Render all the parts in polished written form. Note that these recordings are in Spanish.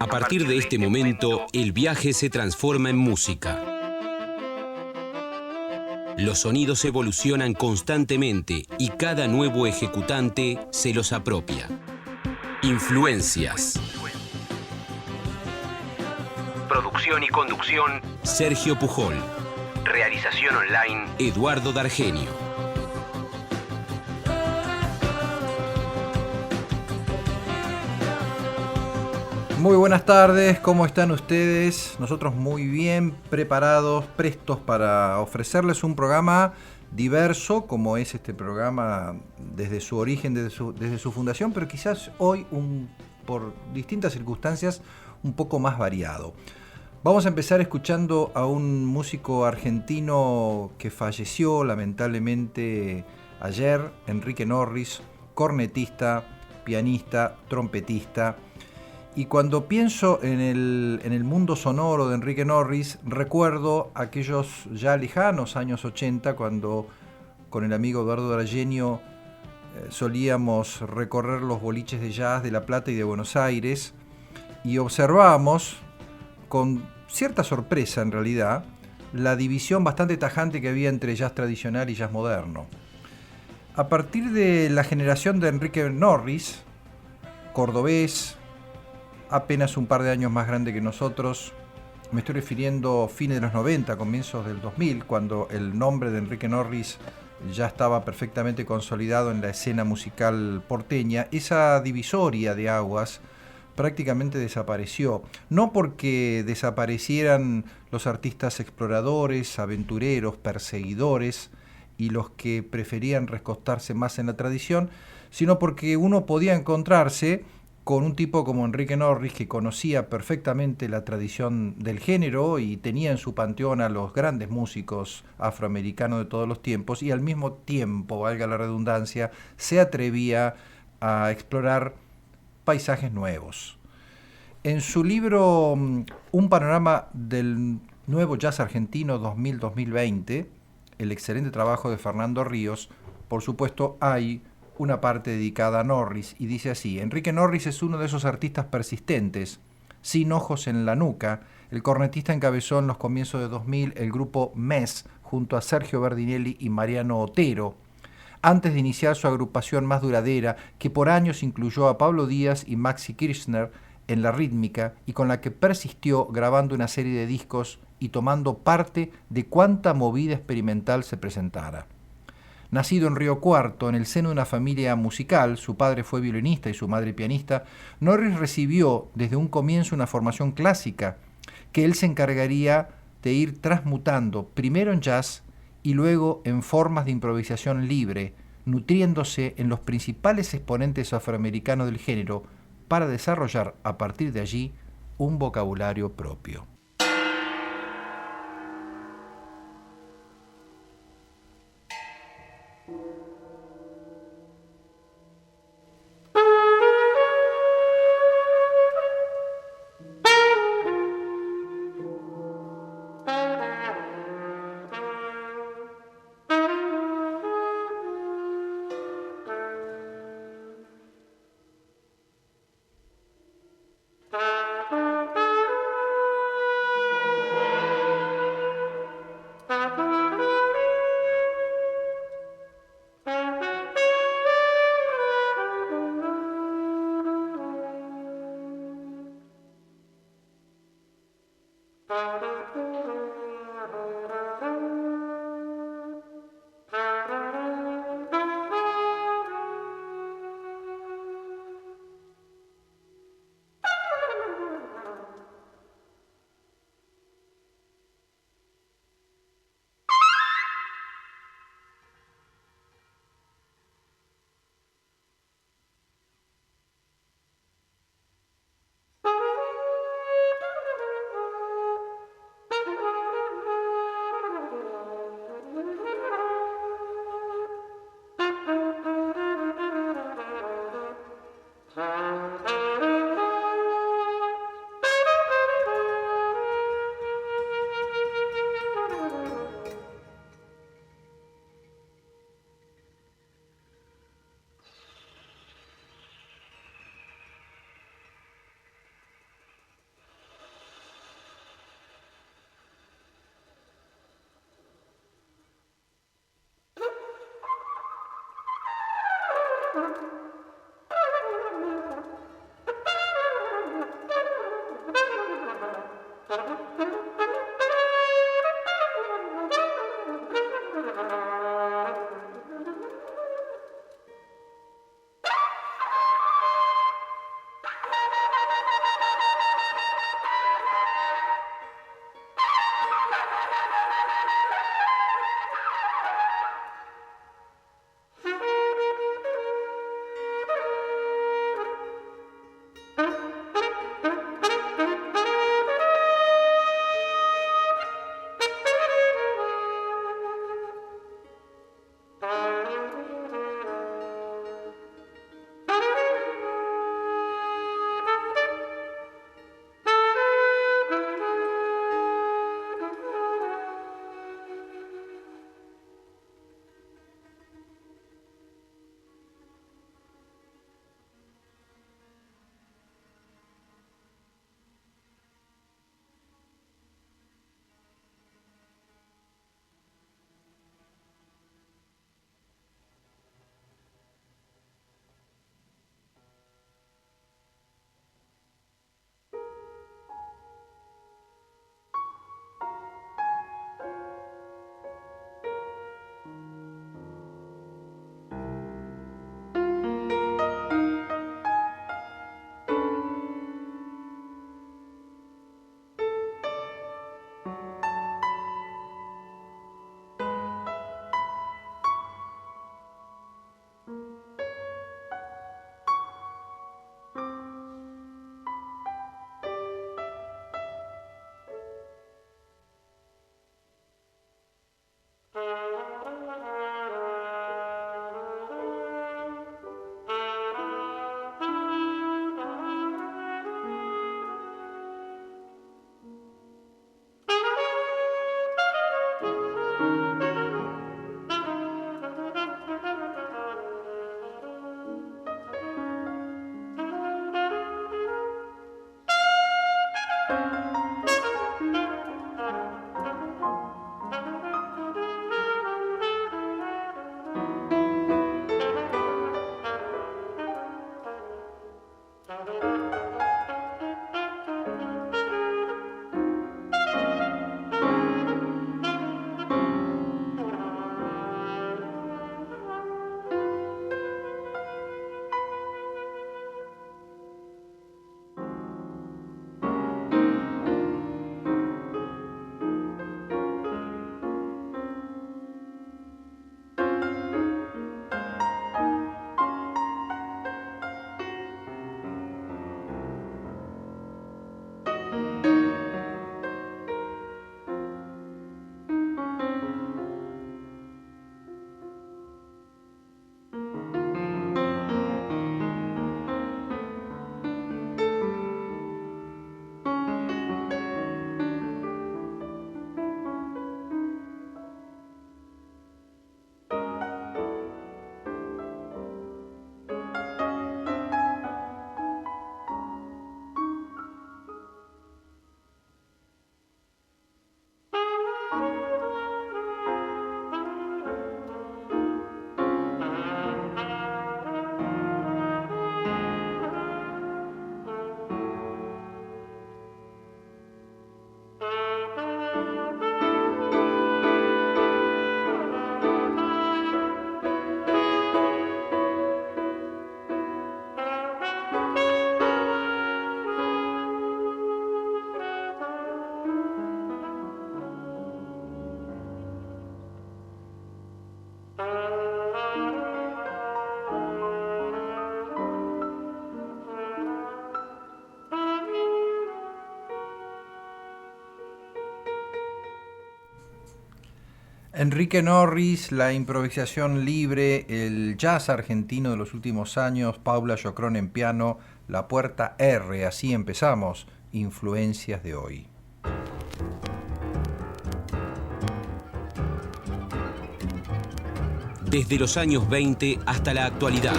A partir de este momento, el viaje se transforma en música. Los sonidos evolucionan constantemente y cada nuevo ejecutante se los apropia. Influencias. Producción y conducción, Sergio Pujol. Realización online, Eduardo Dargenio. Muy buenas tardes, ¿cómo están ustedes? Nosotros muy bien preparados, prestos para ofrecerles un programa diverso, como es este programa desde su origen, desde su fundación, pero quizás hoy, por distintas circunstancias, un poco más variado. Vamos a empezar escuchando a un músico argentino que falleció lamentablemente ayer, Enrique Norris, cornetista, pianista, trompetista. Y cuando pienso en el mundo sonoro de Enrique Norris, recuerdo aquellos ya lejanos años 80, cuando con el amigo Eduardo Dargenio solíamos recorrer los boliches de jazz de La Plata y de Buenos Aires y observábamos, con cierta sorpresa en realidad, la división bastante tajante que había entre jazz tradicional y jazz moderno. A partir de la generación de Enrique Norris, cordobés, apenas un par de años más grande que nosotros, me estoy refiriendo a fines de los 90, comienzos del 2000, cuando el nombre de Enrique Norris ya estaba perfectamente consolidado en la escena musical porteña, esa divisoria de aguas prácticamente desapareció. No porque desaparecieran los artistas exploradores, aventureros, perseguidores y los que preferían recostarse más en la tradición, sino porque uno podía encontrarse con un tipo como Enrique Norris, que conocía perfectamente la tradición del género y tenía en su panteón a los grandes músicos afroamericanos de todos los tiempos, y al mismo tiempo, valga la redundancia, se atrevía a explorar paisajes nuevos. En su libro Un panorama del nuevo jazz argentino 2000-2020, el excelente trabajo de Fernando Ríos, por supuesto hay una parte dedicada a Norris, y dice así: Enrique Norris es uno de esos artistas persistentes, sin ojos en la nuca. El cornetista encabezó en los comienzos de 2000 el grupo MES junto a Sergio Berdinelli y Mariano Otero, antes de iniciar su agrupación más duradera, que por años incluyó a Pablo Díaz y Maxi Kirchner en la rítmica, y con la que persistió grabando una serie de discos y tomando parte de cuanta movida experimental se presentara. Nacido en Río Cuarto, en el seno de una familia musical, su padre fue violinista y su madre pianista, Norris recibió desde un comienzo una formación clásica que él se encargaría de ir transmutando primero en jazz y luego en formas de improvisación libre, nutriéndose en los principales exponentes afroamericanos del género para desarrollar a partir de allí un vocabulario propio. Enrique Norris, la improvisación libre, el jazz argentino de los últimos años, Paula Jocrón en piano, La Puerta R, así empezamos, Influencias de hoy. Desde los años 20 hasta la actualidad.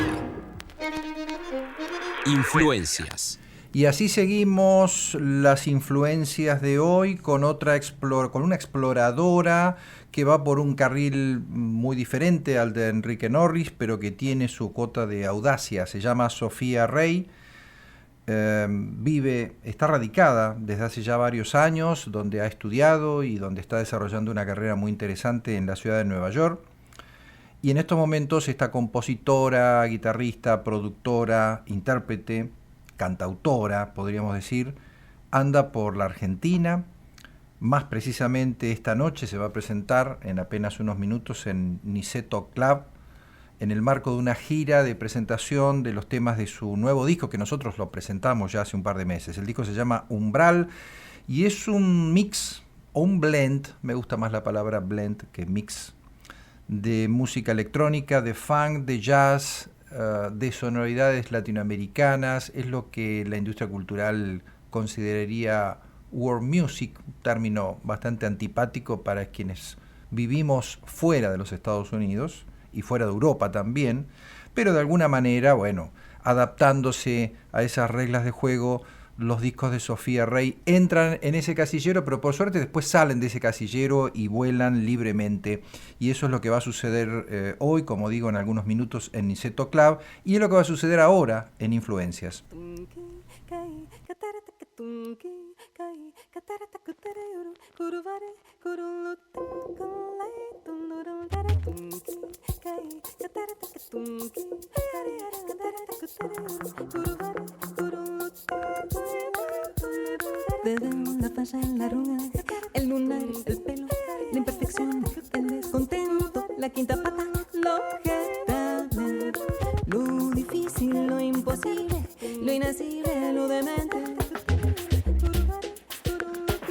Influencias. Y así seguimos las influencias de hoy con una exploradora que va por un carril muy diferente al de Enrique Norris, pero que tiene su cuota de audacia. Se llama Sofía Rey. Está radicada desde hace ya varios años, donde ha estudiado y donde está desarrollando una carrera muy interesante en la ciudad de Nueva York. Y en estos momentos esta compositora, guitarrista, productora, intérprete, cantautora, podríamos decir, anda por la Argentina. Más precisamente esta noche se va a presentar en apenas unos minutos en Niceto Club, en el marco de una gira de presentación de los temas de su nuevo disco, que nosotros lo presentamos ya hace un par de meses. El disco se llama Umbral y es un mix o un blend, me gusta más la palabra blend que mix, de música electrónica, de funk, de jazz, de sonoridades latinoamericanas. Es lo que la industria cultural consideraría world music, un término bastante antipático para quienes vivimos fuera de los Estados Unidos y fuera de Europa también, pero de alguna manera, bueno, adaptándose a esas reglas de juego, los discos de Sofía Rey entran en ese casillero, pero por suerte después salen de ese casillero y vuelan libremente. Y eso es lo que va a suceder hoy, como digo, en algunos minutos en Niceto Club, y es lo que va a suceder ahora en Influencias. Desde la falla en la arruga, el lunar, el pelo, la imperfección, el descontento, la quinta pata, lo getable, lo difícil, lo imposible, lo inaccesible, lo demente,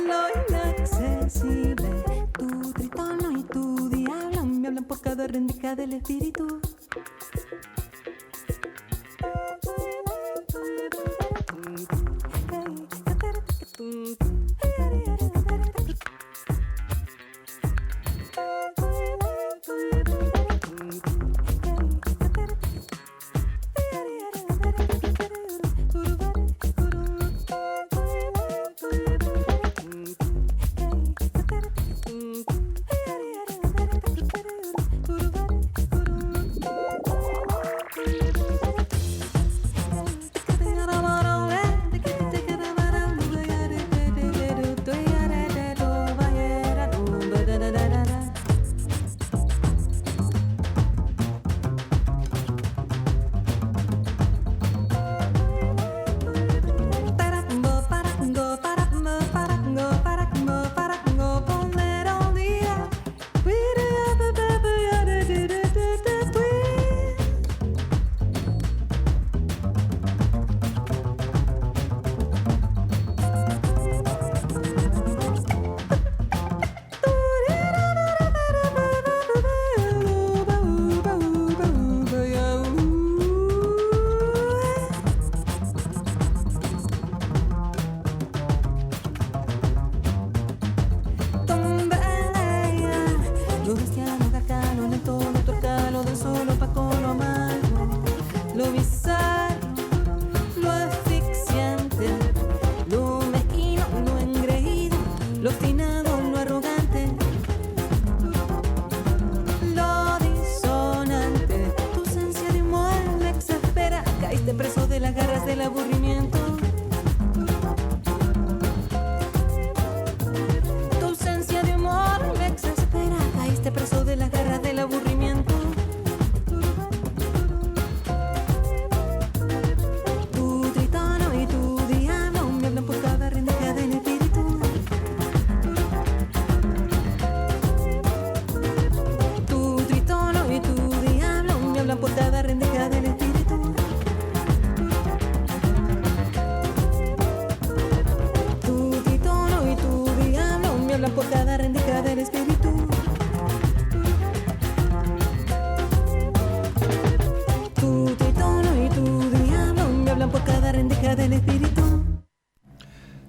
lo inaccesible. Tu tritono y tu diablo me hablan por cada rendija del espíritu.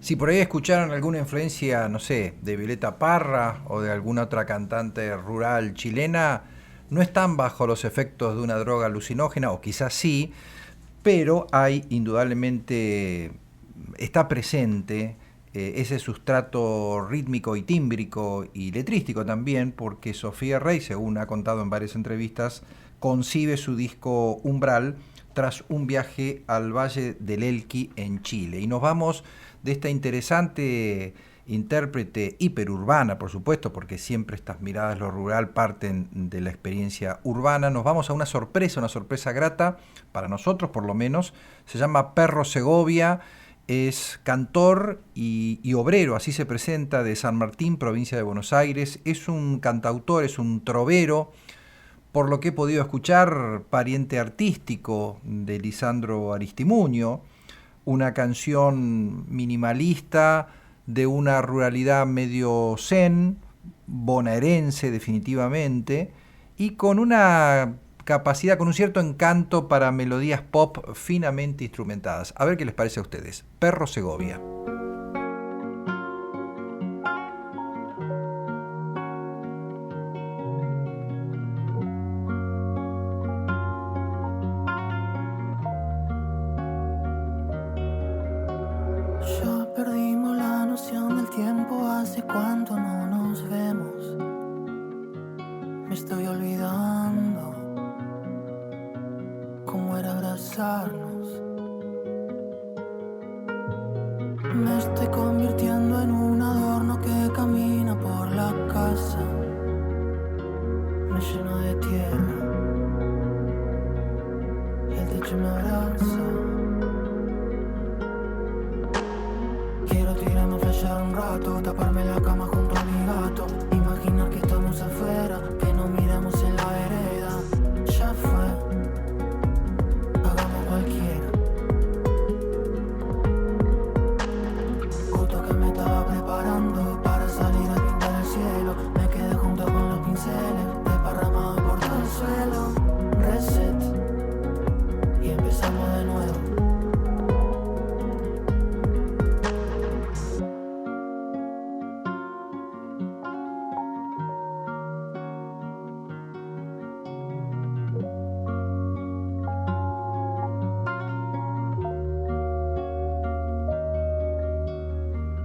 Si por ahí escucharon alguna influencia, no sé, de Violeta Parra o de alguna otra cantante rural chilena, no están bajo los efectos de una droga alucinógena, o quizás sí, pero hay indudablemente, está presente ese sustrato rítmico y tímbrico y letrístico también, porque Sofía Rey, según ha contado en varias entrevistas, concibe su disco Umbral tras un viaje al Valle del Elqui en Chile. Y nos vamos de esta interesante intérprete hiperurbana, por supuesto, porque siempre estas miradas de lo rural parten de la experiencia urbana. Nos vamos a una sorpresa grata, para nosotros por lo menos. Se llama Perro Segovia, es cantor y obrero, así se presenta, de San Martín, provincia de Buenos Aires. Es un cantautor, es un trovero, por lo que he podido escuchar, pariente artístico de Lisandro Aristimuño, una canción minimalista de una ruralidad medio zen, bonaerense definitivamente, y con una capacidad, con un cierto encanto para melodías pop finamente instrumentadas. A ver qué les parece a ustedes. Perro Segovia. Ya perdimos la noción del tiempo, hace cuánto no nos vemos. Me estoy olvidando cómo era abrazarnos. Me estoy convirtiendo en un adorno que camina por la casa. Me lleno de tierra y el techo me abraza. Quiero tirarme a flashear un rato, taparme la cama junto a mi gato, imaginar que estamos afuera, que nos miramos en la vereda. Ya fue, hagamos cualquiera. Justo que me estaba preparando para salir a pintar el cielo, me quedé junto con los pinceles, desparramados por todo el suelo. Reset, y empezamos de nuevo.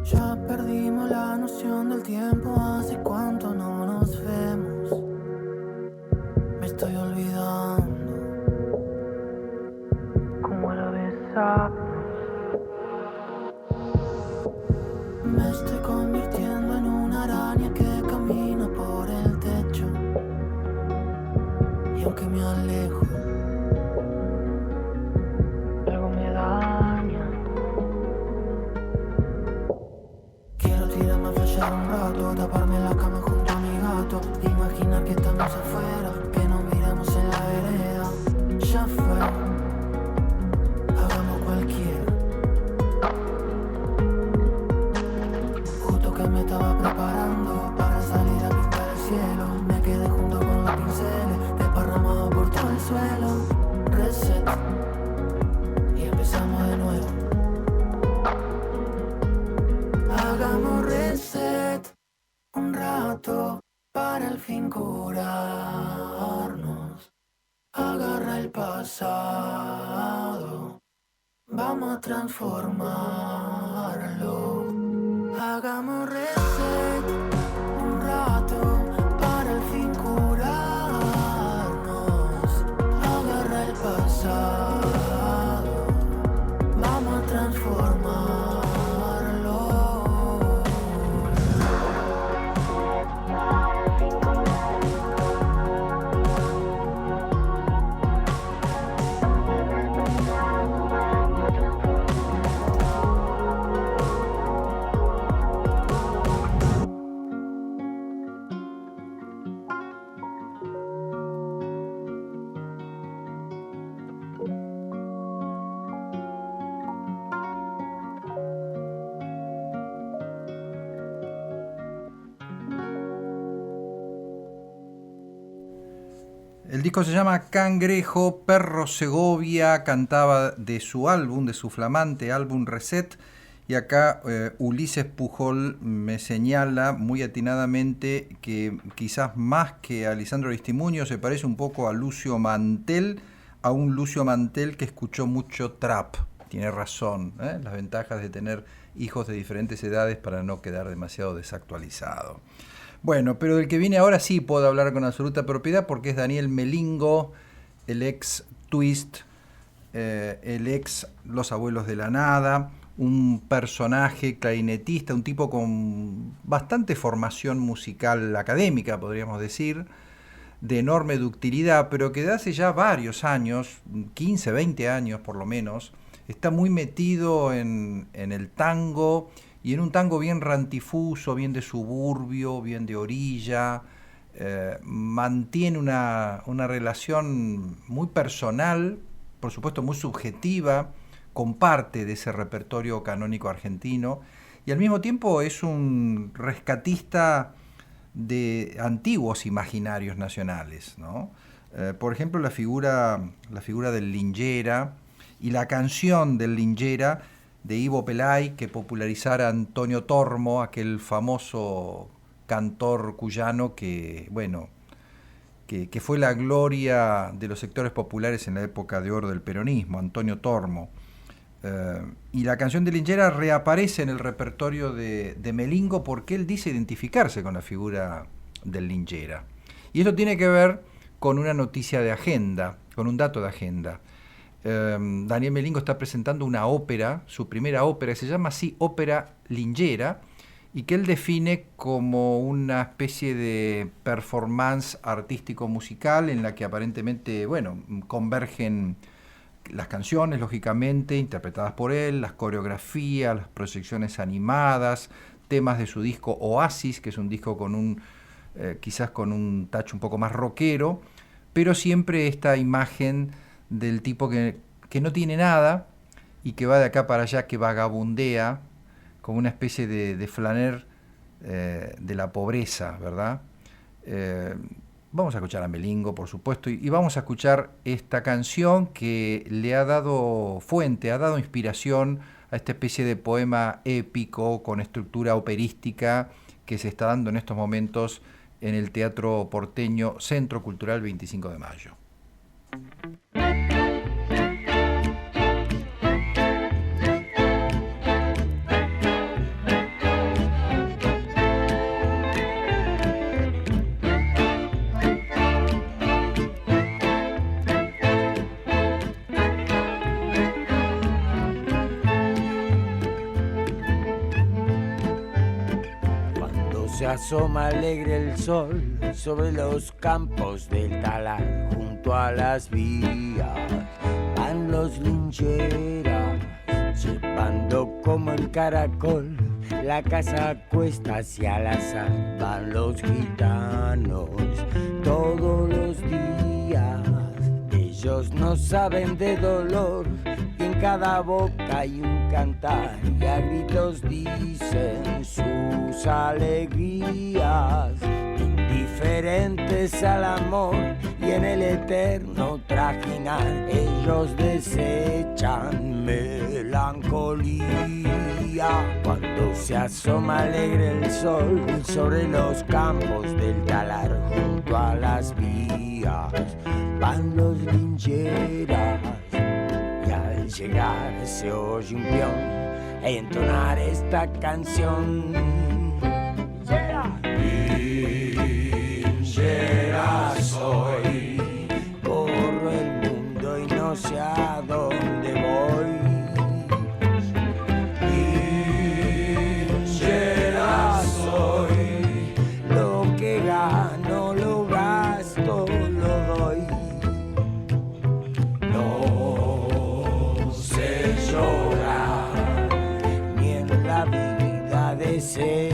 Ya perdimos la noción del tiempo, hace cuánto no nos vemos. Me estoy olvidando cómo era besarnos. Me estoy convirtiendo en una araña que camina por el techo. Y aunque me alejo, algo me daña. Quiero tirarme a flashear un rato, taparme la cama junto a mi gato, imaginar que estamos afuera, que nos miramos en la vereda. Ya fue, hagamos cualquiera. Justo que me estaba preparando para salir a pintar el cielo, me quedé junto con los pinceles, desparramado por todo el suelo. Reset, y empezamos de nuevo. Hagamos reset un rato para al fin curarnos. Agarra el pasado, vamos a transformarlo. Hagamos reset un rato para al fin curarnos. Agarra el pasado, vamos a transformarlo. El disco se llama Cangrejo. Perro Segovia cantaba de su álbum, de su flamante álbum Reset, Y acá Ulises Pujol me señala muy atinadamente que quizás más que a Lisandro Aristimuño se parece un poco a Lucio Mantel, a un Lucio Mantel que escuchó mucho trap. Tiene razón, las ventajas de tener hijos de diferentes edades para no quedar demasiado desactualizado. Bueno, pero del que viene ahora sí puedo hablar con absoluta propiedad porque es Daniel Melingo, el ex Twist, el ex Los Abuelos de la Nada, un personaje clarinetista, un tipo con bastante formación musical académica, podríamos decir, de enorme ductilidad, pero que de hace ya varios años, 15, 20 años por lo menos, está muy metido en el tango, y en un tango bien rantifuso, bien de suburbio, bien de orilla. Mantiene una relación muy personal, por supuesto muy subjetiva, con parte de ese repertorio canónico argentino, y al mismo tiempo es un rescatista de antiguos imaginarios nacionales, ¿no? Por ejemplo, la figura del Lingera y la canción del Lingera de Ivo Pelay, que popularizara Antonio Tormo, aquel famoso cantor cuyano que fue la gloria de los sectores populares en la época de oro del peronismo, Antonio Tormo. Y la canción de Lingera reaparece en el repertorio de Melingo porque él dice identificarse con la figura del Lingera. Y esto tiene que ver con una noticia de agenda, con un dato de agenda. Daniel Melingo está presentando una ópera, su primera ópera, que se llama así Ópera Lingera, y que él define como una especie de performance artístico-musical en la que aparentemente, convergen las canciones, lógicamente, interpretadas por él, las coreografías, las proyecciones animadas, temas de su disco Oasis, que es un disco con quizás con un touch un poco más rockero, pero siempre esta imagen del tipo que no tiene nada y que va de acá para allá, que vagabundea como una especie de flaner de la pobreza, ¿verdad? Vamos a escuchar a Melingo, por supuesto, y vamos a escuchar esta canción que le ha dado fuente, ha dado inspiración a esta especie de poema épico con estructura operística que se está dando en estos momentos en el Teatro Porteño Centro Cultural 25 de Mayo. Se asoma alegre el sol sobre los campos del talar, junto a las vías van los lincheras, llevando como el caracol la casa cuesta hacia el azar. Van los gitanos todos los días, ellos no saben de dolor, y en cada boca hay un cantar, y a gritos dicen sus alegrías, indiferentes al amor y en el eterno trajinar, ellos desechan melancolía. Cuando se asoma alegre el sol sobre los campos del talar, junto a las vías van los lincheras, y al llegar se oye un peón e entonar esta canción. Linchera soy, corro el mundo y no sé a dónde voy. Linchera soy, lo que gano lo gasto, lo doy. No sé llorar, ni en la vida desear.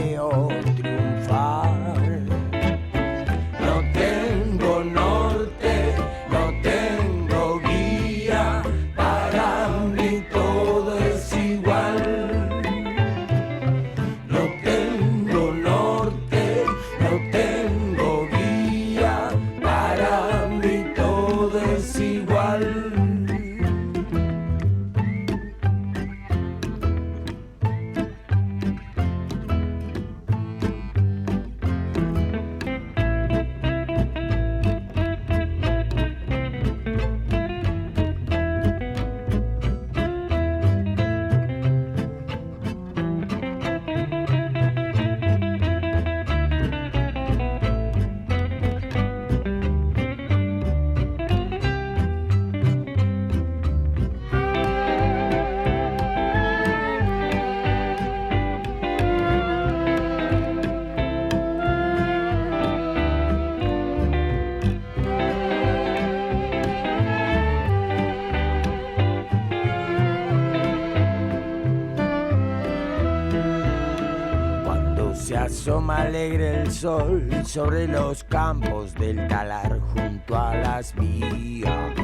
asoma alegre el sol sobre los campos del talar. Junto a las vías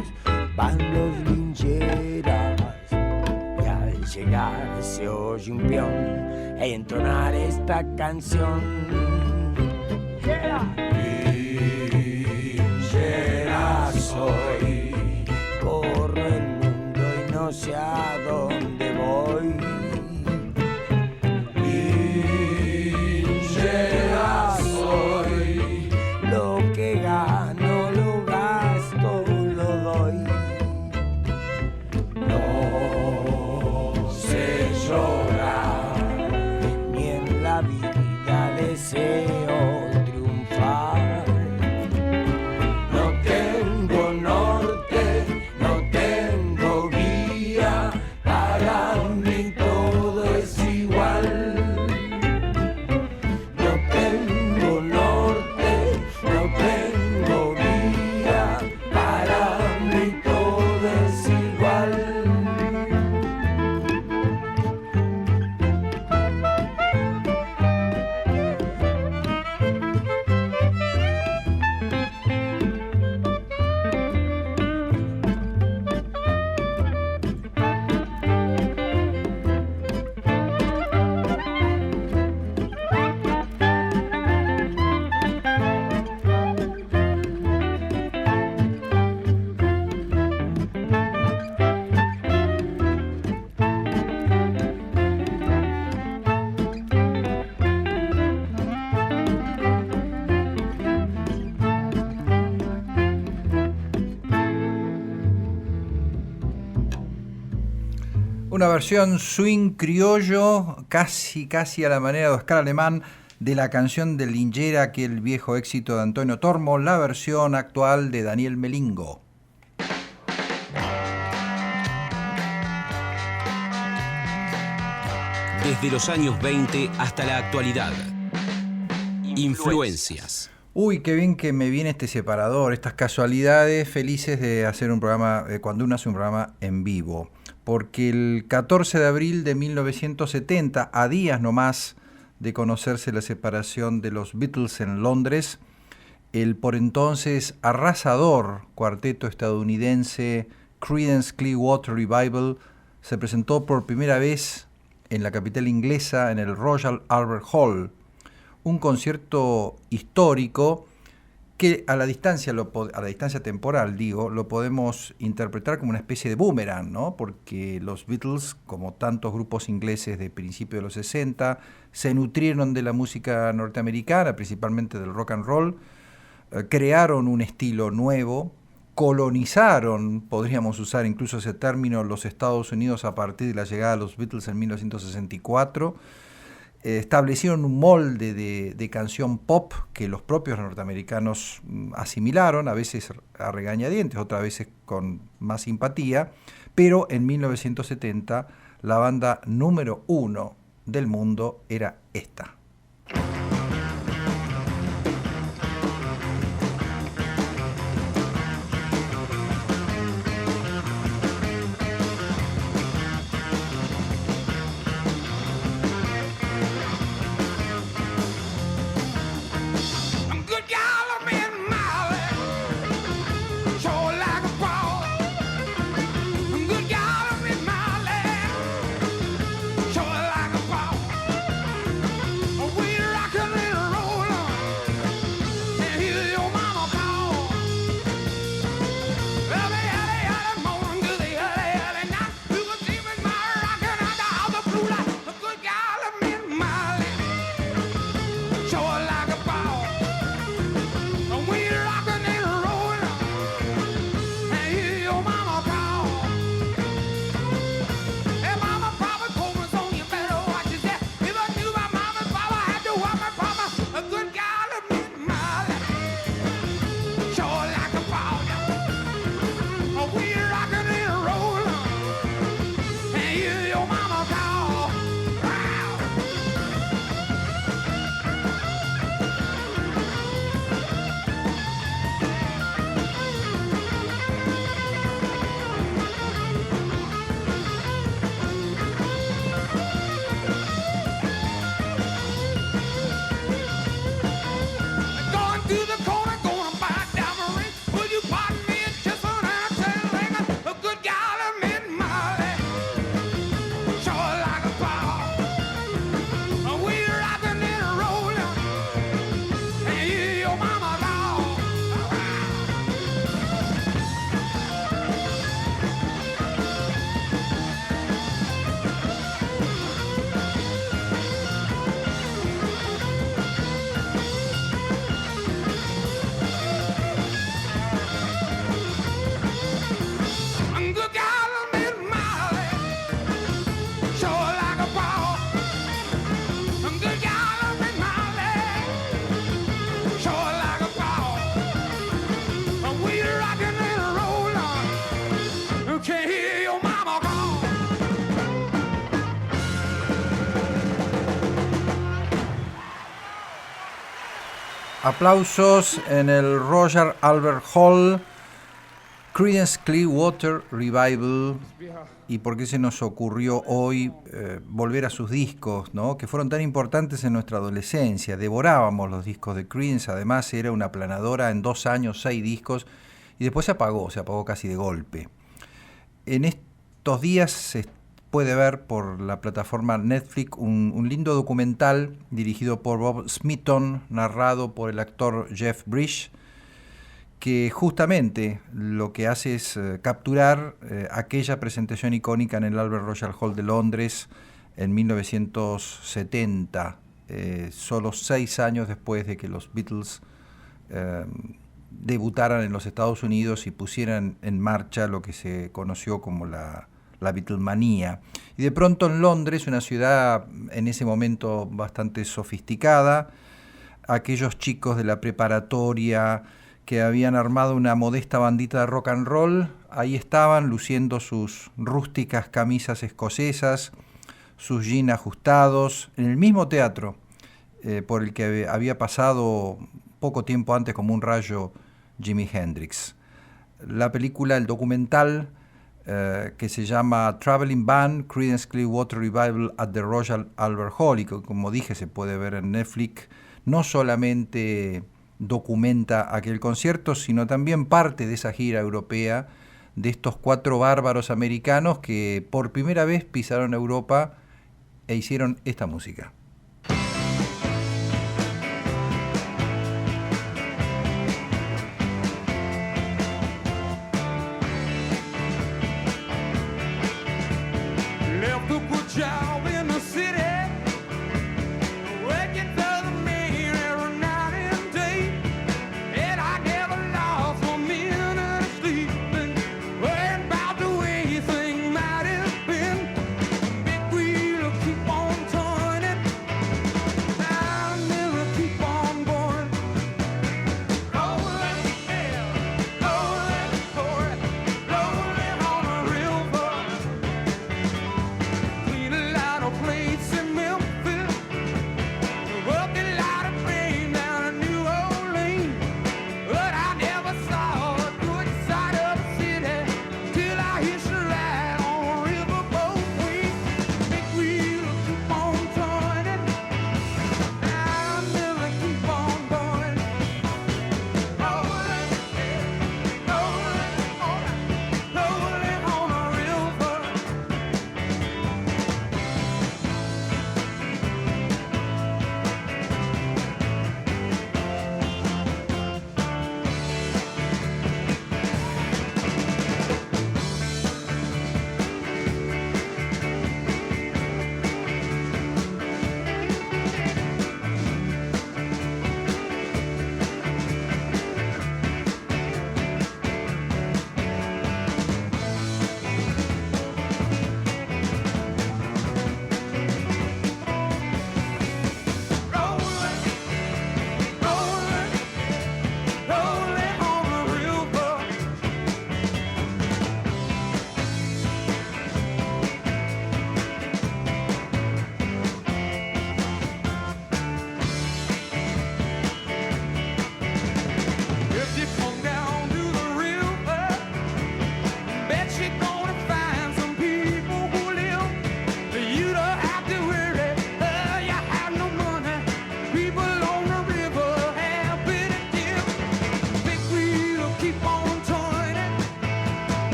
van los lincheras y al llegar se oye un peón entonar esta canción. Linchera soy, corro el mundo y no sé a dónde voy. Linchera soy, lo que gano lo gasto, lo doy. No sé llorar, ni en la vida deseo triunfar. No tengo norte, no tengo guía, para mí todo es igual. No tengo norte, no tengo guía, para mí todo es igual. Una versión swing criollo, casi a la manera de Oscar Alemán, de la canción de Linchera, aquel viejo éxito de Antonio Tormo, la versión actual de Daniel Melingo. Desde los años 20 hasta la actualidad. Influencias. Uy, qué bien que me viene este separador, estas casualidades felices de hacer un programa, cuando uno hace un programa en vivo. Porque el 14 de abril de 1970, a días nomás de conocerse la separación de los Beatles en Londres, el por entonces arrasador cuarteto estadounidense Creedence Clearwater Revival se presentó por primera vez en la capital inglesa en el Royal Albert Hall, un concierto histórico que a la distancia temporal, lo podemos interpretar como una especie de boomerang, ¿no? Porque los Beatles, como tantos grupos ingleses de principios de los 60, se nutrieron de la música norteamericana, principalmente del rock and roll, crearon un estilo nuevo, colonizaron, podríamos usar incluso ese término, los Estados Unidos a partir de la llegada de los Beatles en 1964, establecieron un molde de canción pop que los propios norteamericanos asimilaron, a veces a regañadientes, otras veces con más simpatía, pero en 1970 la banda número 1 del mundo era esta. Aplausos en el Royal Albert Hall, Creedence Clearwater Revival. ¿Y por qué se nos ocurrió hoy volver a sus discos, ¿no? Que fueron tan importantes en nuestra adolescencia? Devorábamos los discos de Creedence, además era una aplanadora, en 2 años 6 discos, y después se apagó casi de golpe. En estos días se puede ver por la plataforma Netflix un lindo documental dirigido por Bob Smithon, narrado por el actor Jeff Bridges, que justamente lo que hace es capturar aquella presentación icónica en el Albert Royal Hall de Londres en 1970, solo 6 años después de que los Beatles debutaran en los Estados Unidos y pusieran en marcha lo que se conoció como la Beatlemanía. Y de pronto en Londres, una ciudad en ese momento bastante sofisticada, aquellos chicos de la preparatoria que habían armado una modesta bandita de rock and roll, ahí estaban luciendo sus rústicas camisas escocesas, sus jeans ajustados, en el mismo teatro por el que había pasado poco tiempo antes como un rayo Jimi Hendrix. La película, el documental, que se llama Traveling Band, Creedence Clearwater Revival at the Royal Albert Hall, y que, como dije, se puede ver en Netflix, no solamente documenta aquel concierto, sino también parte de esa gira europea de estos 4 bárbaros americanos que por primera vez pisaron Europa e hicieron esta música.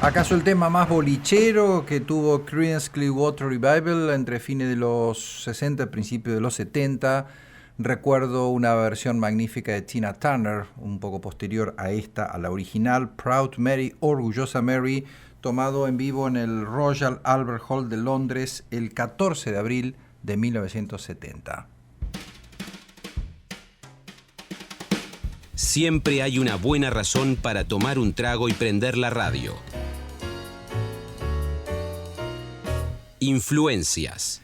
¿Acaso el tema más bolichero que tuvo Creedence Clearwater Revival entre fines de los 60 y principios de los 70? Recuerdo una versión magnífica de Tina Turner, un poco posterior a esta, a la original, Proud Mary, Orgullosa Mary, tomado en vivo en el Royal Albert Hall de Londres el 14 de abril de 1970. Siempre hay una buena razón para tomar un trago y prender la radio. Influencias.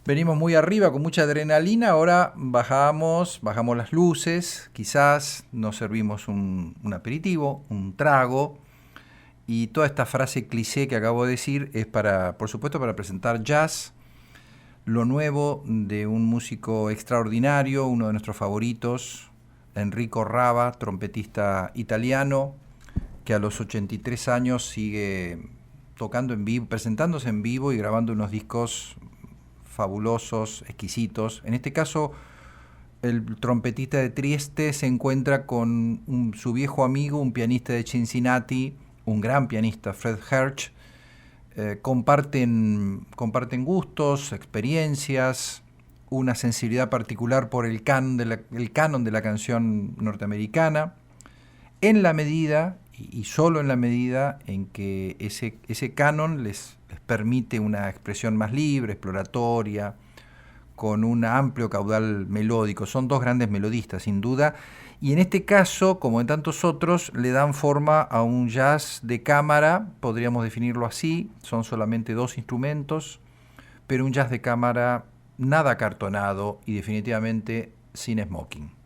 Venimos muy arriba con mucha adrenalina, ahora bajamos las luces, quizás nos servimos un aperitivo, un trago, y toda esta frase cliché que acabo de decir es por supuesto, para presentar jazz, lo nuevo de un músico extraordinario, uno de nuestros favoritos, Enrico Rava, trompetista italiano, que a los 83 años sigue tocando en vivo, presentándose en vivo y grabando unos discos fabulosos, exquisitos. En este caso, el trompetista de Trieste se encuentra con su viejo amigo, un pianista de Cincinnati, un gran pianista, Fred Hersch. Comparten gustos, experiencias, una sensibilidad particular por el canon de la canción norteamericana, en la medida, y solo en la medida en que ese canon les permite una expresión más libre, exploratoria, con un amplio caudal melódico. Son dos grandes melodistas, sin duda, y en este caso, como en tantos otros, le dan forma a un jazz de cámara, podríamos definirlo así, son solamente dos instrumentos, pero un jazz de cámara nada acartonado y definitivamente sin smoking.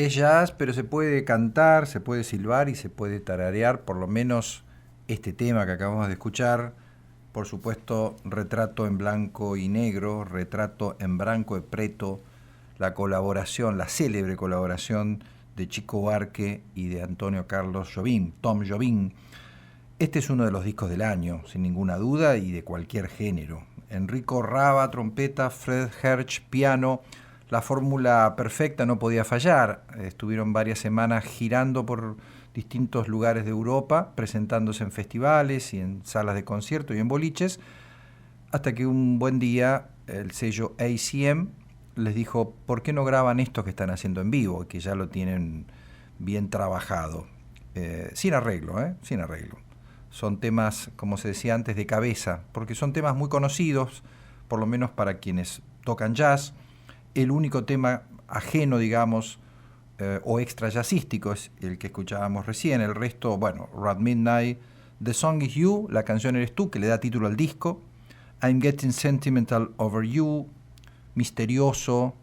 Es jazz, pero se puede cantar, se puede silbar y se puede tararear, por lo menos este tema que acabamos de escuchar. Por supuesto, Retrato en blanco y negro, Retrato en branco e preto, la colaboración, la célebre colaboración de Chico Buarque y de Antonio Carlos Jobim, Tom Jobim. Este es uno de los discos del año, sin ninguna duda, y de cualquier género. Enrico Rava, trompeta, Fred Hersch, piano. La fórmula perfecta no podía fallar. Estuvieron varias semanas girando por distintos lugares de Europa, presentándose en festivales y en salas de concierto y en boliches, hasta que un buen día el sello ACM les dijo, ¿por qué no graban esto que están haciendo en vivo, que ya lo tienen bien trabajado? Sin arreglo, sin arreglo. Son temas, como se decía antes, de cabeza, porque son temas muy conocidos, por lo menos para quienes tocan jazz. El único tema ajeno, digamos, o extra jazzístico es el que escuchábamos recién. El resto, bueno, Round Midnight, The Song Is You, la canción Eres Tú, que le da título al disco, I'm Getting Sentimental Over You, Misterioso,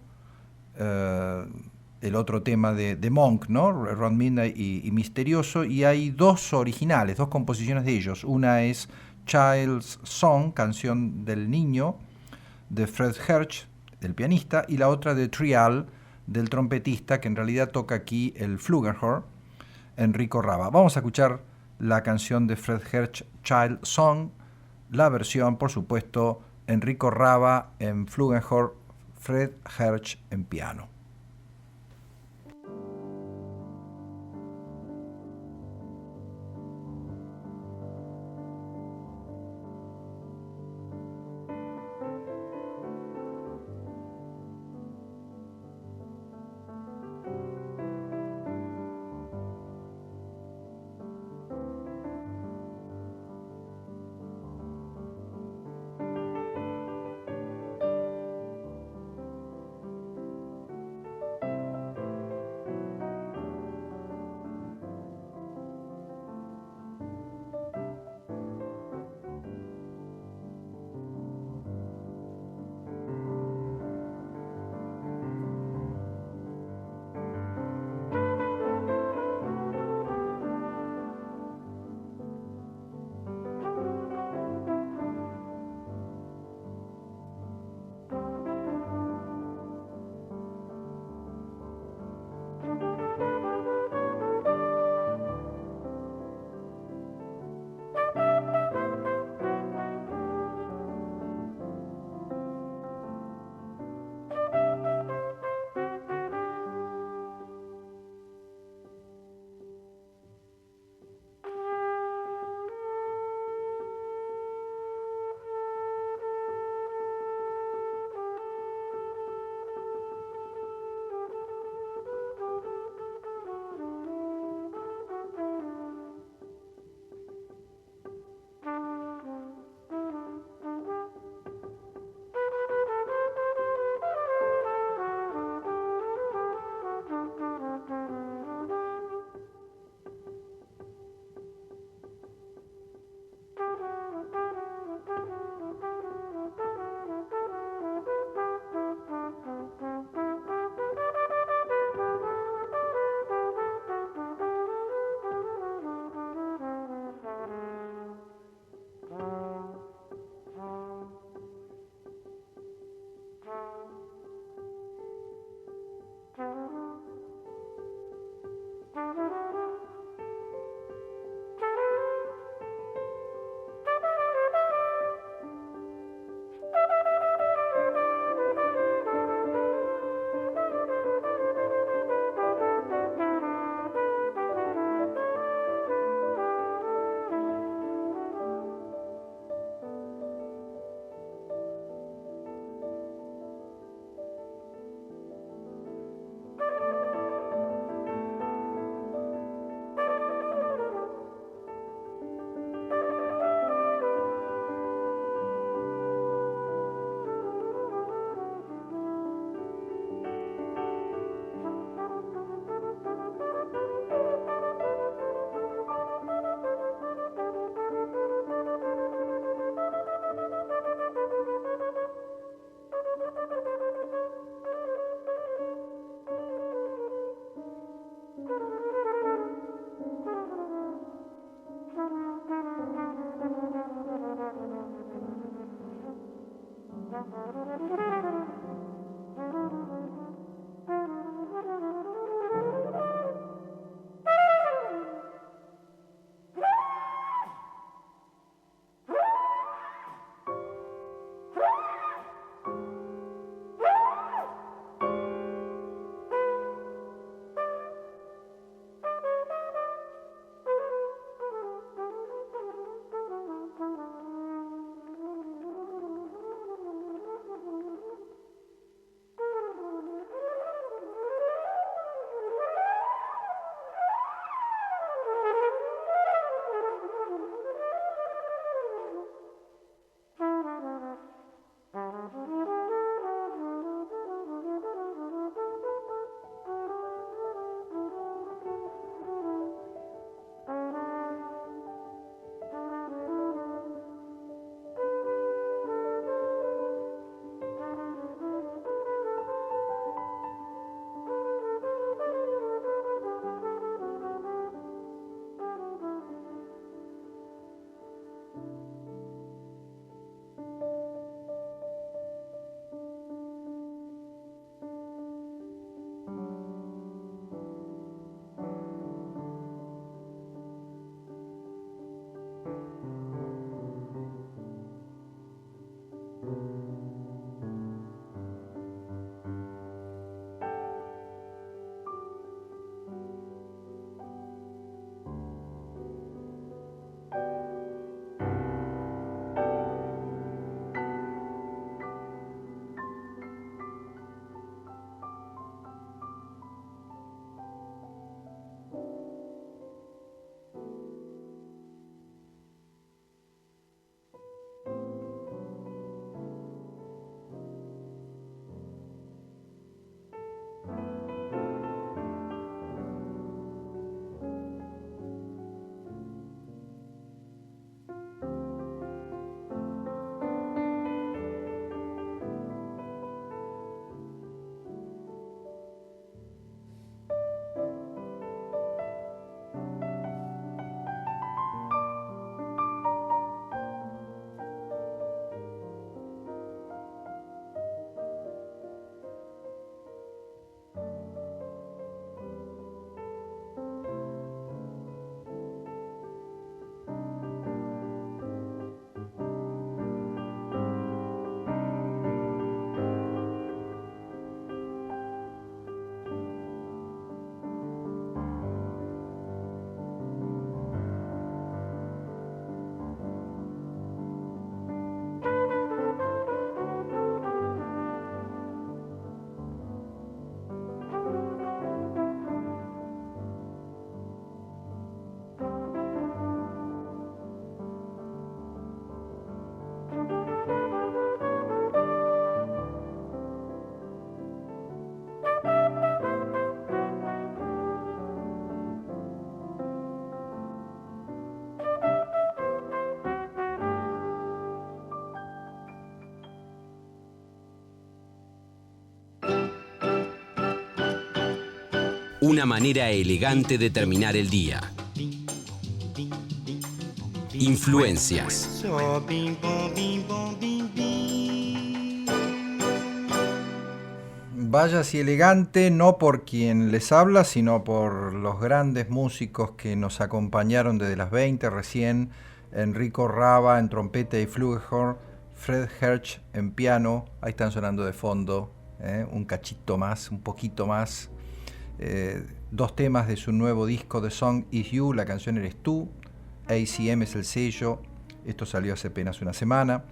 el otro tema de Monk, ¿no? Round Midnight y Misterioso, y hay dos originales, dos composiciones de ellos. Una es Child's Song, canción del niño, de Fred Hersch, del pianista, y la otra de Trial, del trompetista, que en realidad toca aquí el flugelhorn, Enrico Rava. Vamos a escuchar la canción de Fred Hersch, Child Song, la versión, por supuesto, Enrico Rava en flugelhorn, Fred Hersch en piano. Una manera elegante de terminar el día. Influencias. Vaya si elegante, no por quien les habla, sino por los grandes músicos que nos acompañaron desde las 20 recién. Enrico Rava en trompeta y flugelhorn, Fred Hersch en piano, ahí están sonando de fondo, un cachito más, un poquito más. 2 temas de su nuevo disco, The Song Is You, la canción Eres Tú. ACM es el sello, esto salió hace apenas una semana.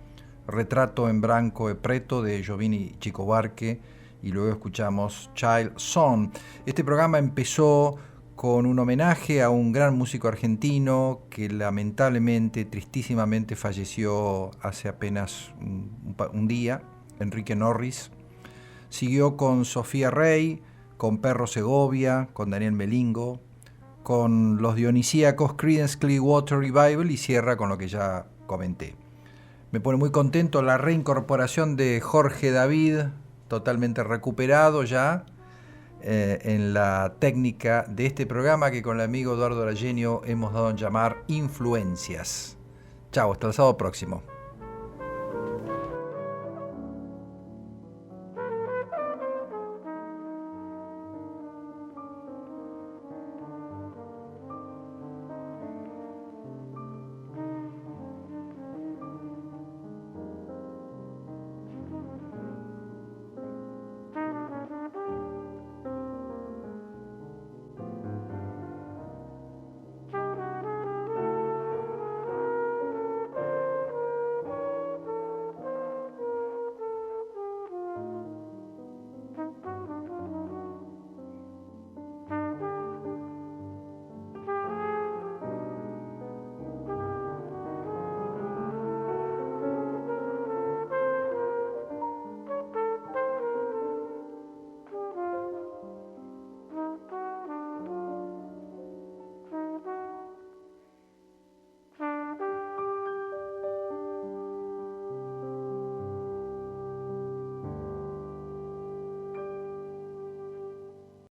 Retrato en Branco e Preto de Giovanni Chicobarque, y luego escuchamos Child Song. Este programa empezó con un homenaje a un gran músico argentino que lamentablemente, tristísimamente falleció hace apenas un día, Enrique Norris. Siguió con Sofía Rey, con Perro Segovia, con Daniel Melingo, con los dionisíacos Creedence Clearwater Revival, y cierra con lo que ya comenté. Me pone muy contento la reincorporación de Jorge David, totalmente recuperado ya en la técnica de este programa que con el amigo Eduardo Aragenio hemos dado en llamar Influencias. Chao, hasta el sábado próximo.